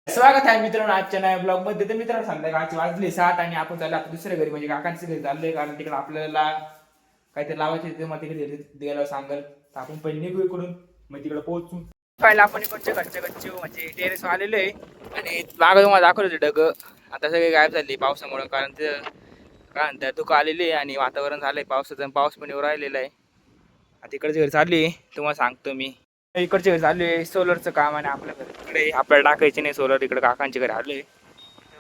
स्वागत आहे मित्रांनो आजच्या नव्या ब्लॉग मध्ये. तर मित्रांनो संध्याकाळचे वाजले 7 आणि आपण चाललो आता दुसऱ्या घरी, म्हणजे काकांच्या घरी चाललोय. कारण तिकडे आपल्याला काहीतरी लावायचे ते मग तिकडे द्यायला सांगल. तर आपण पहिले निघू इकडून, मग तिकडे पोहोचू. पहिला आपण इकडचे घरचे गच्ची म्हणजे टेरेस आलेलो आहे. आणि मागं तुम्हाला दाखवलं होते ढग, आता सगळे गायब झाले पावसामुळे. कारण ते काय म्हणतात धुकं आलेले आहे आणि वातावरण झालंय पावसाचं, पाऊस पण येऊ राहिलेला आहे. आता इकडच्या घरी चालली तुम्हाला सांगतो मी. इकडच्या घरी चालू आहे सोलरचं काम, आणि आपल्या घरी आपल्याला टाकायचे नाही सोलर. इकडे काकांच्या घरी आलोय.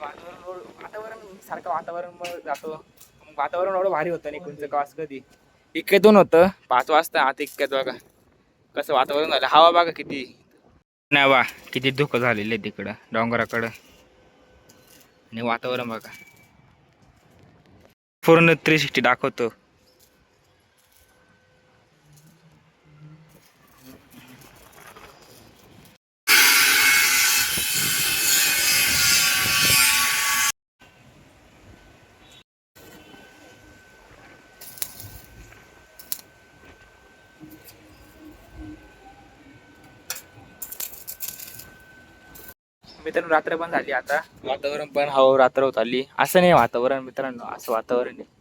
वातावरण सारखं वातावरण जातो, मग वातावरण एवढं भारी होतं नाही कोणचं कास कधी. इतक्यातून होतं 5 वाजता, आता इतक्यात बघा कसं वातावरण झालं. हवा बघा किती नाही बा, किती धुकं झालेलं आहे तिकडं डोंगराकडं. आणि वातावरण बघा पूर्ण 360 दाखवतो. मित्रांनो रात्र पण झाली, आता वातावरण पण हवं रात्र होत आली. असं नाही वातावरण मित्रांनो, असं वातावरण आहे.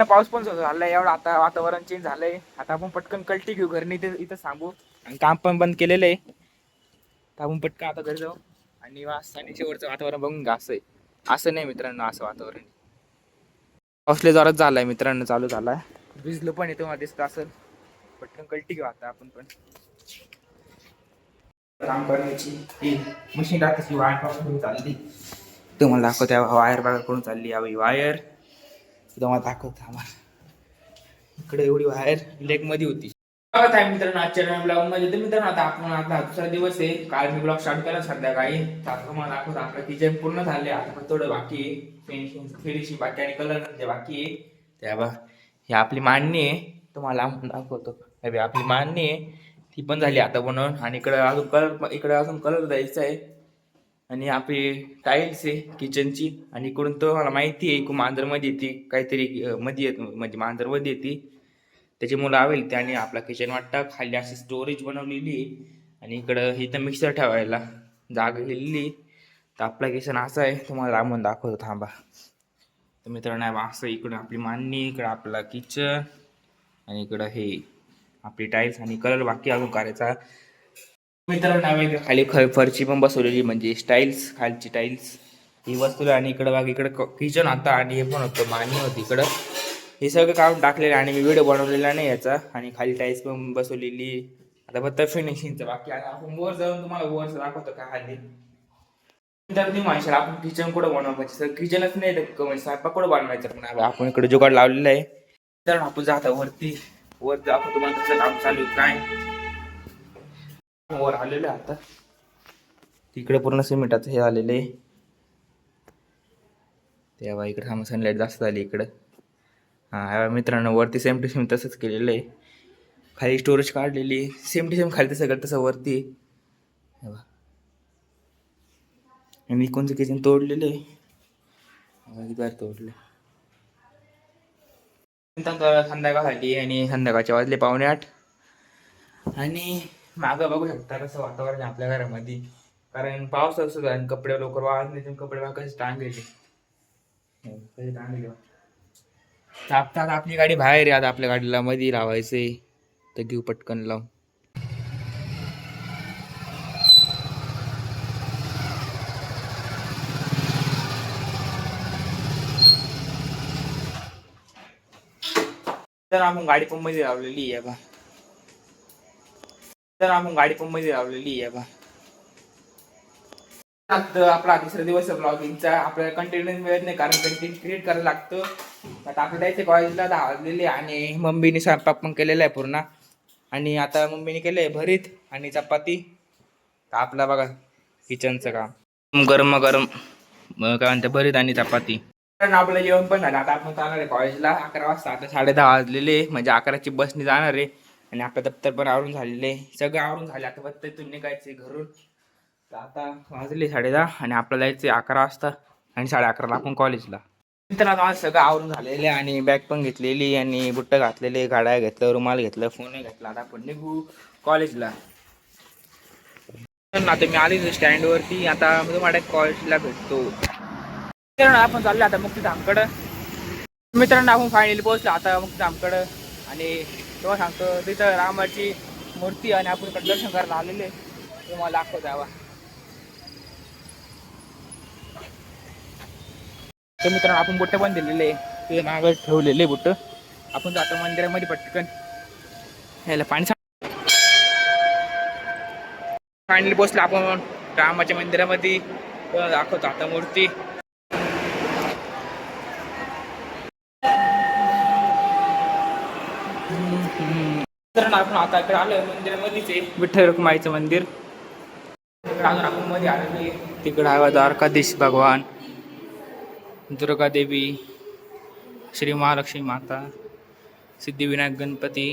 पाऊस पण झालाय एवढं, आता वातावरण चेंज झालंय. आता आपण पटकन कल्टी घेऊ घरी, इथं सांगू. आणि काम पण बंद केलेलं आहे, तर आपण पटकन आता घरी जाऊ आणि आणि शेवटचं वातावरण बघून घ्या. असं आहे, असं नाही मित्रांनो, असं वातावरण पाऊसले जोरात झालाय मित्रांनो, चालू झालाय. भिजलो पण येतो मला दिसत असेल. पटकन कल्टी घेऊ आता आपण पण. काम करण्याची मशीन राहते वायर पासून चालली. तुम्हाला दाखवते वायर बघा करून चालली यावी वायर. तुम्हाला दाखवत आम्हाला इकडे एवढी वायर लेक मध्ये होती. स्वागत आहे मित्रांनो आजच्या ब्लॉग मध्ये. तर मित्रांनो आता आपण आता दुसरा दिवस आहे. काल मी ब्लॉग स्टार्ट केला संध्याकाळी. तुम्हाला दाखवतो आपलं किचन पूर्ण झाले, आता पण थोडं बाकी आहे. फिनिशिंग बाकी आणि कलर बाकी आहे. तेव्हा ही आपली मांडणी आहे, तुम्हाला दाखवतो. आपली मांडणी आहे ती पण झाली आता बनवून. आणि इकडे अजून कलर, इकडे अजून कलर द्यायचा आहे. आणि आपली टाईल्स आहे किचनची. आणि इकडून तो मला माहिती आहे की मांजरमध्ये येते काहीतरी मध्ये येत, म्हणजे मांजरमध्ये येते त्याची मुलं आवेल. त्याने आपला किचन वाटतं खाली अशी स्टोरेज बनवलेली आहे. आणि इकडं इथं मिक्सर ठेवायला जागा गेलेली. तर आपला किचन असं आहे, तुम्हाला लांबून दाखवतो थांबा. तर मित्रांनो असं इकडं आपली मांडणी, इकडं आपला किचन, आणि इकडं हे आपली टाईल्स आणि कलर बाकी अजून करायचा. मित्रांनो खाली फरची पण बसवलेली, म्हणजे स्टाईल्स खालची टाईल्स ही वस्तू. आणि इकडं बघा इकडं किचन आता, आणि हे पण होतं मांडणी होती इकडं. हे सगळं काढून टाकलेलं आणि मी व्हिडिओ बनवलेला नाही याचा. आणि खाली टाईल्स पण बसवलेली. आता फक्त फिनिशिंगचं बाकी. आता आपण वर जाऊन तुम्हाला वरचं दाखवतो काय हाली. तर तुम्ही म्हणशाल आपण किचन कुठं बनवलं, म्हणजे किचनच नाही तर म्हणजे स्वयंपाक कुठं बनवायचं. पण आपण इकडे जुगाड लावलेला आहे. तर आपण जाता वरती, वर दाखवतो तुम्हाला कसं काम चालू काय. वर आलेलं आहे आता, तिकडे पूर्ण सिमेंटाचं हे आलेलं आहे. तेव्हा इकडे हा सनलाईट जास्त आली इकडं. हा मित्रांनो वरती सेम टू सेम तसंच केलेलं आहे. खाली स्टोरेज काढलेली सेम टू सेम खाली तसं सगळं तसं वरती. आणि कोणतं किचन तोडलेलं आहे, बाहेर तोडलं. संध्याकाळ झाली आणि संध्याकाळच्या वाजले 7:45. आणि मागं बघू शकता कसं वातावरण आहे आपल्या घरामध्ये. कारण पाऊस असतो आणि कपडे लवकर वाळत नाही, कपडे कसे टांगलेले कसे टांगले. आता आपली गाडी बाहेर आहे, आता आपल्या गाडीला मध्ये लावायचंय. तर घेऊ पटकन लावून. तर आपण गाडी पण मध्ये लावलेली आहे बा. तर आपण गाडी पण मध्ये लावलेली आहे बा. आपला तिसरा दिवस ब्लॉगिंगचा. आपल्याला कंटेंट मिळत नाही कारण कंटेंट क्रिएट करायला लागतं. आता आपलं जायचं कॉलेजला 10 वाजलेले. आणि मम्मीने स्वयंपाक पण केलेला आहे पूर्ण. आणि आता मम्मीने केलंय भरीत आणि चपाती. आपला बघा किचनचं काम गरम गरम काय म्हणते भरीत आणि चपाती. कारण आपलं जेवण पण झालं. आता आपण जाणार आहे कॉलेजला 11 वाजता. आता 10:30 वाजलेले, म्हणजे 11ची बसने जाणार आहे. आणि आपलं दप्तर पण आवरून झालेलं आहे, सगळं आवरून झालं. आता फक्त इथून निघायचं घरून. आता वाजले 10:30 आणि आपल्याला जायचे 11 वाजता आणि 11:30ला आपण कॉलेजला. मित्रांनो आज सगळं आवरून झालेले आणि बॅग पण घेतलेली आणि बुट्ट घातलेले, गाड्या घेतलं, रुमाल घेतलं, फोन घेतला. आता आपण निघू कॉलेजला. आता मी आले स्टँडवरती. आता तुम्हाला कॉलेजला भेटतो. मित्रांनो आपण चाललो आता मुक्तीधामकडं. मित्रांनो आपण फायनली पोहोचलो आता मुक्तीधामकडं आणि तेव्हा सांगतो तिथं रामाची मूर्ती आणि आपण दर्शन करायला आलेले तुम्हाला दाखव द्यावा. तर मित्रांनो आपण बुट्ट पण दिलेले ते मागं ठेवलेले बुट्ट. आपण जातो मंदिरामध्ये पटकन ह्याला पाणी. फायनली पोहोचलो आपण रामाच्या मंदिरामध्ये. दाखवतो आता मूर्ती. तर आपण आता इकडे आलोय मंदिरामध्येच आहे विठ्ठल रखुमाईचं मंदिर. आपण मध्ये आलेले. तिकडे आहे द्वारकाधीश भगवान, दुर्गा देवी, श्री महालक्ष्मी माता, सिद्धिविनायक गणपती,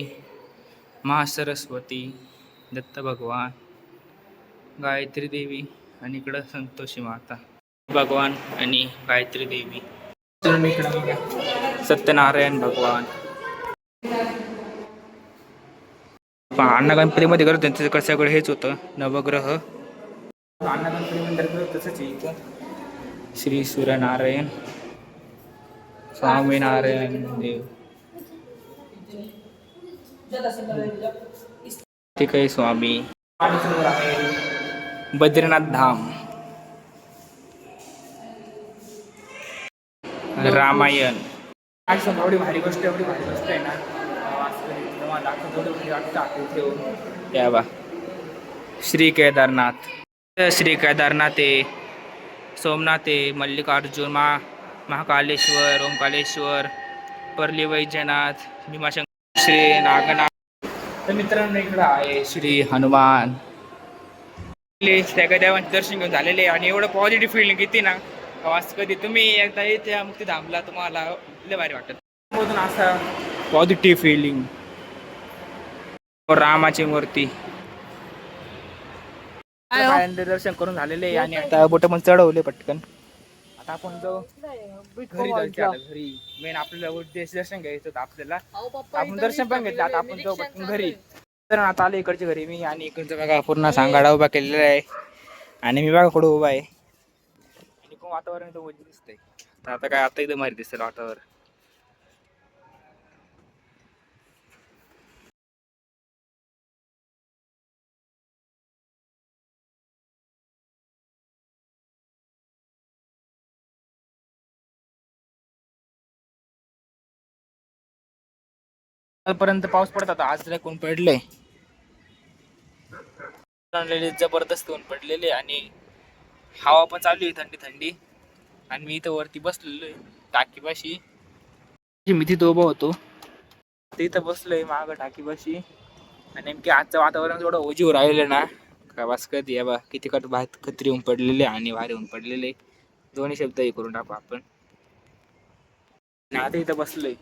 महासरस्वती, दत्त भगवान, गायत्री देवी आणि इकडं संतोषी माता भगवान आणि गायत्री देवी. सत्यनारायण भगवान. अण्णा गणपतीमध्ये करत त्यांच्याकडे सगळं हेच होतं नवग्रह. अण्णा गणपती मंदिर तसंच आहे. श्री सूर्यनारायण, स्वामीनारायण देव, ठीक आहे स्वामी. बद्रीनाथ धाम, रामायण. एवढी भारी गोष्ट आहे ना. बा श्री केदारनाथ. श्री केदारनाथ आहे, सोमनाथ आहे, मल्लिकार्जुन, महाकालेश्वर, ओंकालेश्वर, परली वैजनाथ, भीमाशंकर, श्री नागनाथ. तर मित्रांनो इकडं आहे श्री हनुमान. त्या देवांचे दर्शन घेऊन झालेले आणि एवढं पॉझिटिव्ह फिलिंग येते ना. वास कधी तुम्ही एकदा येते मुक्तीधामला तुम्हाला लय भारी वाटत. असा पॉझिटिव्ह फिलिंग. रामाची मूर्ती दर्शन करून झालेले आणि आता बोट पण चढवले पटकन. आता आपण जाऊ घरी घरी. मेन आपल्याला उद्देश दर्शन घ्यायचं होतं आपल्याला. आपण दर्शन पण घेतलं. आता आपण जाऊ पटकन घरी. तर आता आले इकडच्या घरी मी आणि इकडचं बघा पूर्ण सांगाडा उभा केलेला आहे आणि मी बघा पुढे उभा आहे आणि खूप वातावरण तर मजा दिसतंय. तर आता काय आता एकदम भारी दिसतं वातावरण. पर्यंत पाऊस पडत होता. आज कोण पडले जबरदस्त ऊन पडलेले आणि हवा पण चालू आहे थंडी थंडी. आणि मी इथं वरती बसलेलो आहे टाकीपाशी. मी तिथं उभा होतो तिथं बसलोय मागं टाकीपाशी. आणि नेमकी आजचं वातावरण थोडं ओजीवर राहिलं ना का बस कधी या बा किती कट भात खत्री होऊन पडलेले आणि वारे होऊन पडलेले. दोन्ही शब्द हे करून टाकू आपण. आता इथं बसलोय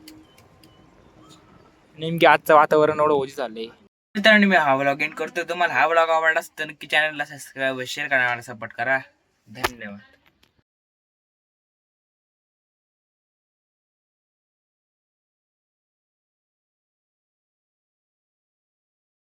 नेमकी आजचं वातावरण एवढं ओझी झालंय. मित्रांनो मी हा व्लॉग एंड करतो. तुम्हाला हा व्लॉग आवडला तर नक्की चॅनलला सबस्क्राईब शेअर करा, सपोर्ट करा. धन्यवाद.